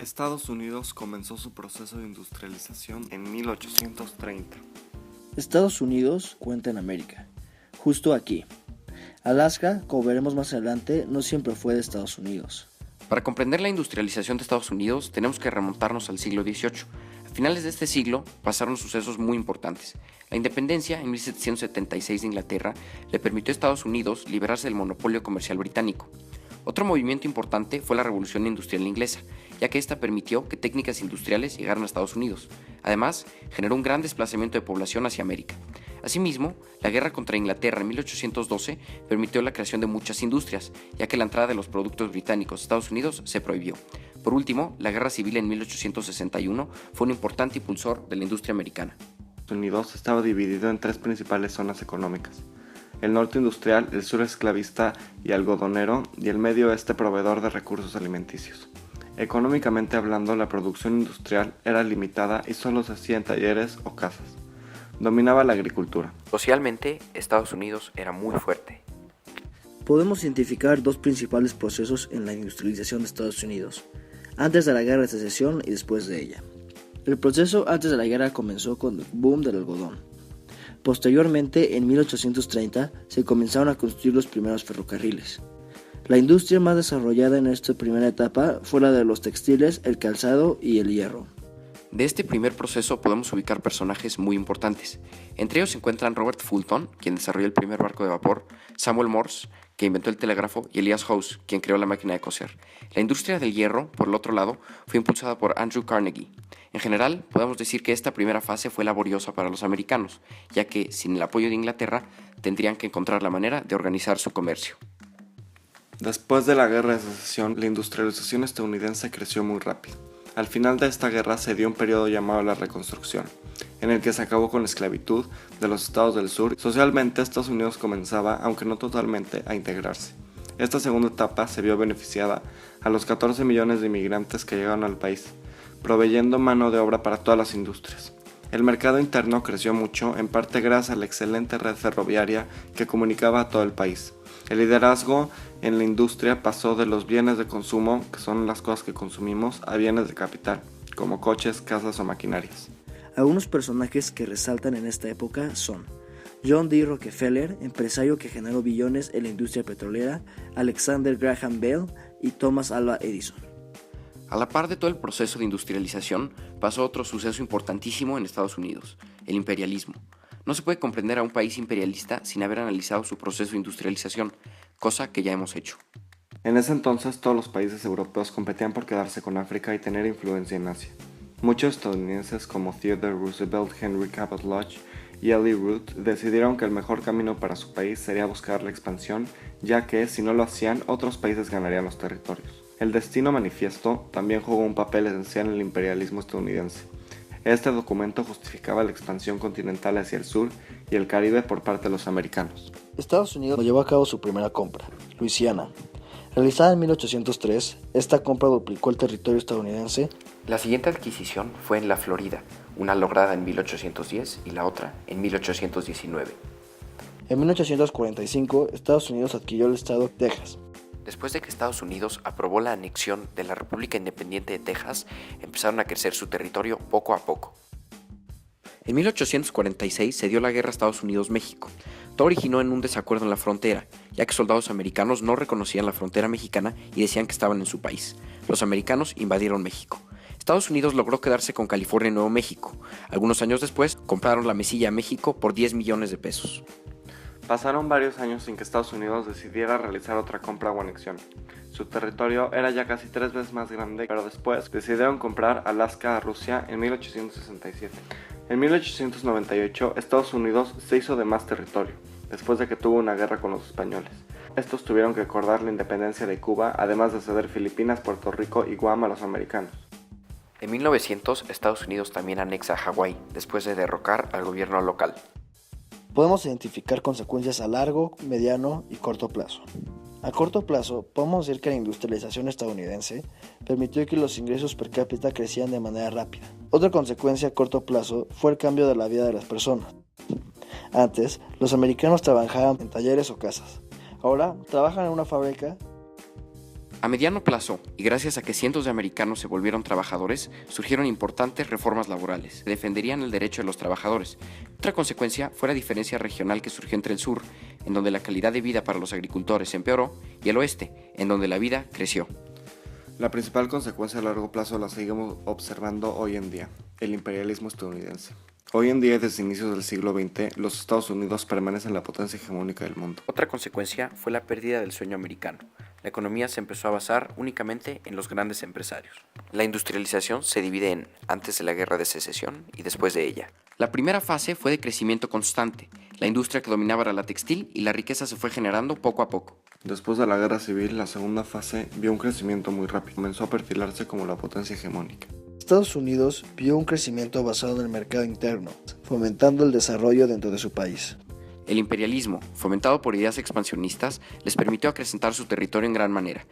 Estados Unidos comenzó su proceso de industrialización en 1830. Estados Unidos cuenta en América, justo aquí. Alaska, como veremos más adelante, no siempre fue de Estados Unidos. Para comprender la industrialización de Estados Unidos tenemos que remontarnos al siglo XVIII. A finales de este siglo pasaron sucesos muy importantes. La independencia en 1776 de Inglaterra le permitió a Estados Unidos liberarse del monopolio comercial británico. Otro movimiento importante fue la Revolución Industrial Inglesa, ya que esta permitió que técnicas industriales llegaran a Estados Unidos. Además, generó un gran desplazamiento de población hacia América. Asimismo, la guerra contra Inglaterra en 1812 permitió la creación de muchas industrias, ya que la entrada de los productos británicos a Estados Unidos se prohibió. Por último, la Guerra Civil en 1861 fue un importante impulsor de la industria americana. Estados Unidos estaba dividido en tres principales zonas económicas: el norte industrial, el sur esclavista y algodonero, y el medio oeste proveedor de recursos alimenticios. Económicamente hablando, la producción industrial era limitada y solo se hacía en talleres o casas. Dominaba la agricultura. Socialmente, Estados Unidos era muy fuerte. Podemos identificar dos principales procesos en la industrialización de Estados Unidos, antes de la Guerra de Secesión y después de ella. El proceso antes de la guerra comenzó con el boom del algodón. Posteriormente, en 1830, se comenzaron a construir los primeros ferrocarriles. La industria más desarrollada en esta primera etapa fue la de los textiles, el calzado y el hierro. De este primer proceso podemos ubicar personajes muy importantes. Entre ellos se encuentran Robert Fulton, quien desarrolló el primer barco de vapor, Samuel Morse, que inventó el telégrafo, y Elias Howe, quien creó la máquina de coser. La industria del hierro, por el otro lado, fue impulsada por Andrew Carnegie. En general, podemos decir que esta primera fase fue laboriosa para los americanos, ya que, sin el apoyo de Inglaterra, tendrían que encontrar la manera de organizar su comercio. Después de la Guerra de Secesión, la industrialización estadounidense creció muy rápido. Al final de esta guerra se dio un periodo llamado la Reconstrucción, en el que se acabó con la esclavitud de los estados del sur. Socialmente, Estados Unidos comenzaba, aunque no totalmente, a integrarse. Esta segunda etapa se vio beneficiada a los 14 millones de inmigrantes que llegaron al país, proveyendo mano de obra para todas las industrias. El mercado interno creció mucho, en parte gracias a la excelente red ferroviaria que comunicaba a todo el país. El liderazgo en la industria pasó de los bienes de consumo, que son las cosas que consumimos, a bienes de capital, como coches, casas o maquinarias. Algunos personajes que resaltan en esta época son John D. Rockefeller, empresario que generó billones en la industria petrolera, Alexander Graham Bell y Thomas Alva Edison. A la par de todo el proceso de industrialización, pasó otro suceso importantísimo en Estados Unidos, el imperialismo. No se puede comprender a un país imperialista sin haber analizado su proceso de industrialización, cosa que ya hemos hecho. En ese entonces todos los países europeos competían por quedarse con África y tener influencia en Asia. Muchos estadounidenses como Theodore Roosevelt, Henry Cabot Lodge y Eli Root decidieron que el mejor camino para su país sería buscar la expansión, ya que, si no lo hacían, otros países ganarían los territorios. El Destino Manifiesto también jugó un papel esencial en el imperialismo estadounidense. Este documento justificaba la expansión continental hacia el sur y el Caribe por parte de los americanos. Estados Unidos llevó a cabo su primera compra, Luisiana. Realizada en 1803, esta compra duplicó el territorio estadounidense. La siguiente adquisición fue en la Florida, una lograda en 1810 y la otra en 1819. En 1845, Estados Unidos adquirió el estado de Texas. Después de que Estados Unidos aprobó la anexión de la República Independiente de Texas, empezaron a crecer su territorio poco a poco. En 1846 se dio la guerra Estados Unidos-México. Todo originó en un desacuerdo en la frontera, ya que soldados americanos no reconocían la frontera mexicana y decían que estaban en su país. Los americanos invadieron México. Estados Unidos logró quedarse con California y Nuevo México. Algunos años después, compraron la Mesilla a México por 10 millones de pesos. Pasaron varios años sin que Estados Unidos decidiera realizar otra compra o anexión. Su territorio era ya casi 3 veces más grande, pero después decidieron comprar Alaska a Rusia en 1867. En 1898, Estados Unidos se hizo de más territorio, después de que tuvo una guerra con los españoles. Estos tuvieron que acordar la independencia de Cuba, además de ceder Filipinas, Puerto Rico y Guam a los americanos. En 1900, Estados Unidos también anexa a Hawái, después de derrocar al gobierno local. Podemos identificar consecuencias a largo, mediano y corto plazo. A corto plazo, podemos decir que la industrialización estadounidense permitió que los ingresos per cápita crecieran de manera rápida. Otra consecuencia a corto plazo fue el cambio de la vida de las personas. Antes, los americanos trabajaban en talleres o casas. Ahora, trabajan en una fábrica A mediano plazo, y gracias a que cientos de americanos se volvieron trabajadores, surgieron importantes reformas laborales que defenderían el derecho de los trabajadores. Otra consecuencia fue la diferencia regional que surgió entre el sur, en donde la calidad de vida para los agricultores empeoró, y el oeste, en donde la vida creció. La principal consecuencia a largo plazo la seguimos observando hoy en día, el imperialismo estadounidense. Hoy en día, desde inicios del siglo XX, los Estados Unidos permanecen la potencia hegemónica del mundo. Otra consecuencia fue la pérdida del sueño americano. La economía se empezó a basar únicamente en los grandes empresarios. La industrialización se divide en antes de la Guerra de Secesión y después de ella. La primera fase fue de crecimiento constante. La industria que dominaba era la textil y la riqueza se fue generando poco a poco. Después de la Guerra Civil, la segunda fase vio un crecimiento muy rápido. Comenzó a perfilarse como la potencia hegemónica. Estados Unidos vio un crecimiento basado en el mercado interno, fomentando el desarrollo dentro de su país. El imperialismo, fomentado por ideas expansionistas, les permitió acrecentar su territorio en gran manera.